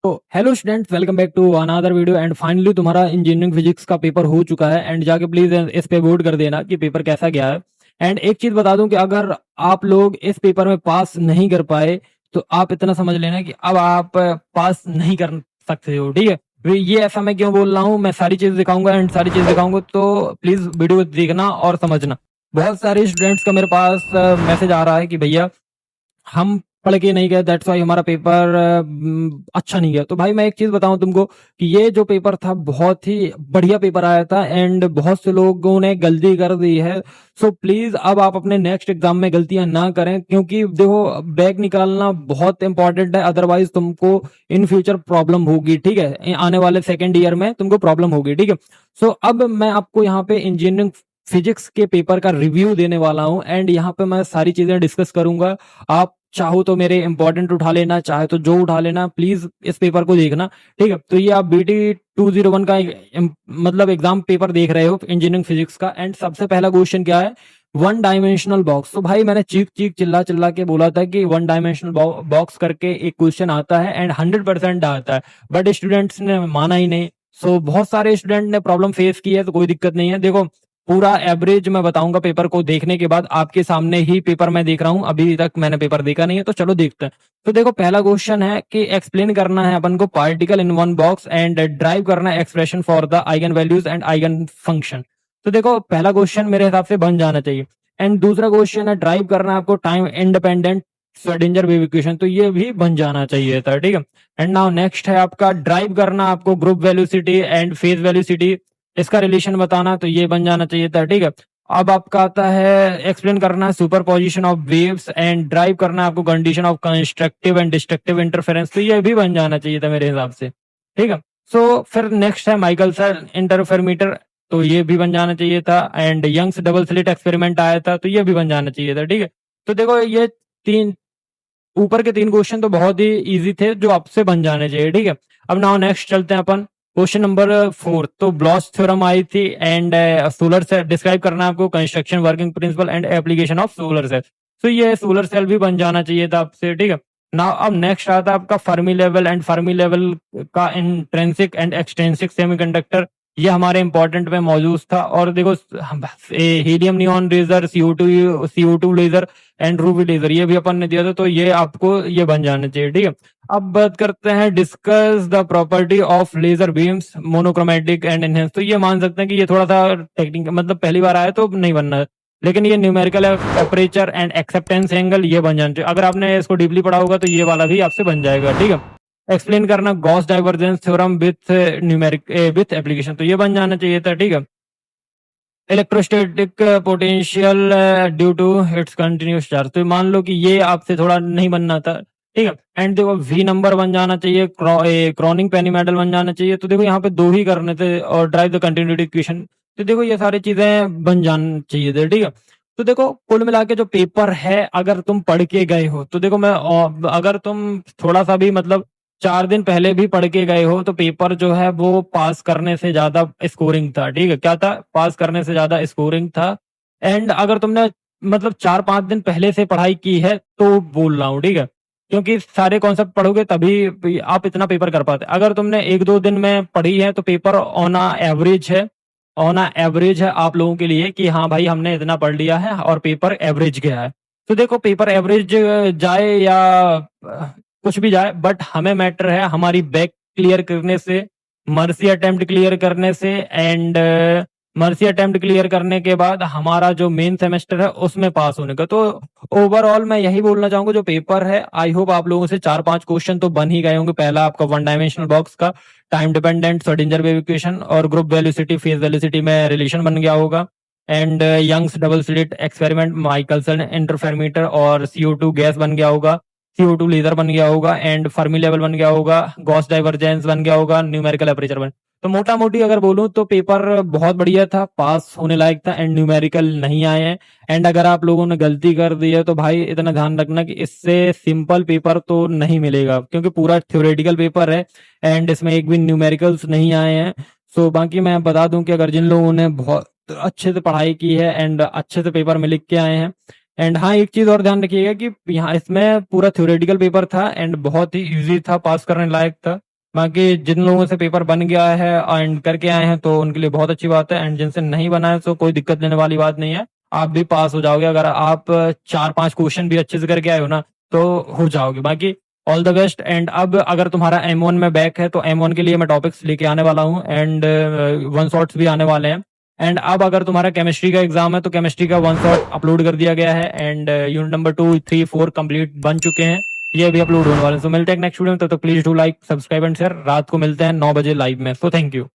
तो hello students, welcome back to another video. And finally तुम्हारा engineering physics का paper हो चुका है। एंड जाके प्लीज इस पे वोट कर देना कि पेपर कैसा गया है। एंड एक चीज बता दूं कि अगर आप लोग इस पेपर में पास नहीं कर पाए तो आप इतना समझ लेना कि अब आप पास नहीं कर सकते हो। ठीक है, ये ऐसा मैं क्यों बोल रहा हूँ, मैं सारी चीज दिखाऊंगा एंड सारी चीज दिखाऊंगा, तो प्लीज वीडियो देखना और समझना। बहुत सारे स्टूडेंट्स का मेरे पास मैसेज आ रहा है कि भैया हम पढ़ के नहीं गए, दैट्स वाई हमारा पेपर अच्छा नहीं गया। तो भाई मैं एक चीज बताऊं तुमको कि ये जो पेपर था बहुत ही बढ़िया पेपर आया था एंड बहुत से लोगों ने गलती कर दी है। सो प्लीज अब आप अपने नेक्स्ट एग्जाम में गलतियां ना करें, क्योंकि देखो बैक निकालना बहुत इंपॉर्टेंट है, अदरवाइज तुमको इन फ्यूचर प्रॉब्लम होगी। ठीक है, आने वाले सेकेंड ईयर में तुमको प्रॉब्लम होगी। ठीक है, सो अब मैं आपको यहाँ पे इंजीनियरिंग फिजिक्स के पेपर का रिव्यू देने वाला हूं एंड यहाँ पे मैं सारी चीजें डिस्कस करूंगा। आप चाहो तो मेरे इंपॉर्टेंट उठा लेना, चाहे तो जो उठा लेना, प्लीज इस पेपर को देखना। ठीक है, तो ये आप बीटी 201 का मतलब एग्जाम पेपर देख रहे हो इंजीनियरिंग फिजिक्स का। एंड सबसे पहला क्वेश्चन क्या है, वन डायमेंशनल बॉक्स। तो भाई मैंने चीख चीख चिल्ला चिल्ला के बोला था कि वन डायमेंशनल बॉक्स करके एक क्वेश्चन आता है एंड 100% आता है, बट स्टूडेंट्स ने माना ही नहीं। सो बहुत सारे स्टूडेंट ने प्रॉब्लम फेस की है, तो कोई दिक्कत नहीं है। देखो पूरा एवरेज मैं बताऊंगा पेपर को देखने के बाद, आपके सामने ही पेपर मैं देख रहा हूं, अभी तक मैंने पेपर देखा नहीं है, तो चलो देखते हैं। तो देखो पहला क्वेश्चन है कि एक्सप्लेन करना है अपन को particle in one box and drive करना है expression for the eigen values and eigen function. तो देखो पहला क्वेश्चन मेरे हिसाब से बन जाना चाहिए। एंड दूसरा क्वेश्चन है ड्राइव करना है आपको time independent Schrodinger wave equation, तो ये भी बन जाना चाहिए था। ठीक है, एंड नाउ नेक्स्ट है आपका ड्राइव करना आपको group velocity and phase velocity, इसका रिलेशन बताना, तो ये बन जाना चाहिए था। ठीक है, अब आपका आता है एक्सप्लेन करना है super position of waves and drive करना है आपको condition of constructive and destructive interference, तो ये भी बन जाना चाहिए था मेरे हिसाब से। ठीक है, सो फिर नेक्स्ट है माइकलसन इंटरफेरोमीटर, तो ये भी बन जाना चाहिए था। And Young's double slit experiment आया था, तो ये भी बन जाना चाहिए था। ठीक है, तो देखो ये तीन ऊपर के तीन क्वेश्चन तो बहुत ही इजी थे जो आपसे बन जाने चाहिए। ठीक है, अब नाउ नेक्स्ट चलते हैं अपन क्वेश्चन नंबर 4। तो ब्लॉच थ्योरम आई थी एंड सोलर सेल डिस्क्राइब करना है आपको construction working principle and application of solar cell, तो ये सोलर सेल भी बन जाना चाहिए था आपसे। ठीक है, नाउ अब नेक्स्ट आता है आपका Fermi level and Fermi level का इंट्रिंसिक एंड एक्सट्रिंसिक सेमीकंडक्टर, ये हमारे इंपॉर्टेंट में मौजूद था। और देखो helium neon laser, CO2 laser and ruby laser, ये भी अपन ने दिया था, तो ये आपको ये बन जाना चाहिए। ठीक है, अब बात करते हैं discuss the property of laser beams monochromatic and enhance, तो ये मान सकते हैं कि ये थोड़ा सा टेक्निक मतलब पहली बार आया तो नहीं बनना है, लेकिन ये numerical aperture and acceptance angle ये बन जाना चाहिए। अगर आपने इसको डीपली पढ़ा होगा तो ये वाला भी आपसे बन जाएगा। ठीक है, एक्सप्लेन करना Gauss divergence theorem with numeric with application, तो ये बन जाना चाहिए था। ठीक है, electrostatic potential due to its continuous charge, तो मान लो कि ये आपसे थोड़ा नहीं बनना था। ठीक है, एंड देखो वी नंबर बन जाना चाहिए, क्रॉनिंग पेनी मेडल बन जाना चाहिए, तो देखो यहाँ पे दो ही करने थे, और ड्राइव द कंटिन्यूटी इक्वेशन, तो देखो ये सारी चीजें बन जानी चाहिए थे। ठीक है, तो देखो कुल मिला के जो पेपर है अगर तुम पढ़ के गए हो तो देखो मैं अगर तुम थोड़ा सा भी मतलब 4 दिन पहले भी पढ़ के गए हो तो पेपर जो है वो पास करने से ज्यादा स्कोरिंग था। ठीक है, क्या था, पास करने से ज्यादा स्कोरिंग था। एंड अगर तुमने मतलब 4-5 दिन पहले से पढ़ाई की है तो बोल रहा हूँ। ठीक है, क्योंकि सारे कॉन्सेप्ट पढ़ोगे तभी आप इतना पेपर कर पाते। अगर तुमने 1-2 दिन में पढ़ी है तो पेपर ऑन एवरेज है आप लोगों के लिए कि हाँ भाई हमने इतना पढ़ लिया है और पेपर एवरेज गया है। तो देखो पेपर एवरेज जाए या कुछ भी जाए, बट हमें मैटर है हमारी बैक क्लियर करने से, मर्सी अटेम्प्ट क्लियर करने से, एंड मर्सी अटेम्प्ट क्लियर करने के बाद हमारा जो मेन सेमेस्टर है उसमें पास होने का। तो ओवरऑल मैं यही बोलना चाहूंगा, जो पेपर है आई होप आप लोगों से 4-5 क्वेश्चन तो बन ही गए होंगे। पहला आपका वन डायमेंशनल बॉक्स का time dependent Schrodinger wave equation और ग्रुप वेलोसिटी फेज वेलोसिटी में रिलेशन बन गया होगा। And Young's double slit experiment, Michelson interferometer और CO2 गैस बन गया होगा, CO2 लेजर बन गया होगा, एंड फर्मी लेवल बन गया होगा, गॉस डाइवर्जेंस बन गया होगा, न्यूमेरिकल अपर्चर बन। तो मोटा मोटी अगर बोलूं तो पेपर बहुत बढ़िया था, पास होने लायक था, एंड न्यूमेरिकल नहीं आए हैं। एंड अगर आप लोगों ने गलती कर दी है तो भाई इतना ध्यान रखना कि इससे सिंपल पेपर तो नहीं मिलेगा, क्योंकि पूरा थ्योरेटिकल पेपर है एंड इसमें एक भी न्यूमेरिकल्स नहीं आए हैं। सो बाकी मैं बता दूं कि अगर जिन लोगों ने बहुत अच्छे से पढ़ाई की है एंड अच्छे से पेपर में लिख के आए हैं, एंड हाँ एक चीज और ध्यान रखिएगा कि यहाँ इसमें पूरा थ्योरेटिकल पेपर था एंड बहुत ही इजी था, पास करने लायक था। बाकी जिन लोगों से पेपर बन गया है एंड करके आए हैं तो उनके लिए बहुत अच्छी बात है, एंड जिनसे नहीं बना है तो कोई दिक्कत लेने वाली बात नहीं है, आप भी पास हो जाओगे। अगर आप 4-5 क्वेश्चन भी अच्छे से करके आए हो ना तो हो जाओगे। बाकी ऑल द बेस्ट। एंड अब अगर तुम्हारा M1 में बैक है तो M1 के लिए मैं टॉपिक्स लेके आने वाला हूँ, एंड वन शॉट्स भी आने वाले हैं। एंड अब अगर तुम्हारा केमिस्ट्री का एग्जाम है तो केमिस्ट्री का वन शॉट अपलोड कर दिया गया है, एंड यूनिट नंबर 2, 3, 4 कंप्लीट बन चुके हैं, ये भी अपलोड होने वाले हैं। सो मिलते हैं नेक्स्ट वीडियो में, तब तक please do like, subscribe and share. रात को मिलते हैं 9 बजे लाइव में। So thank you.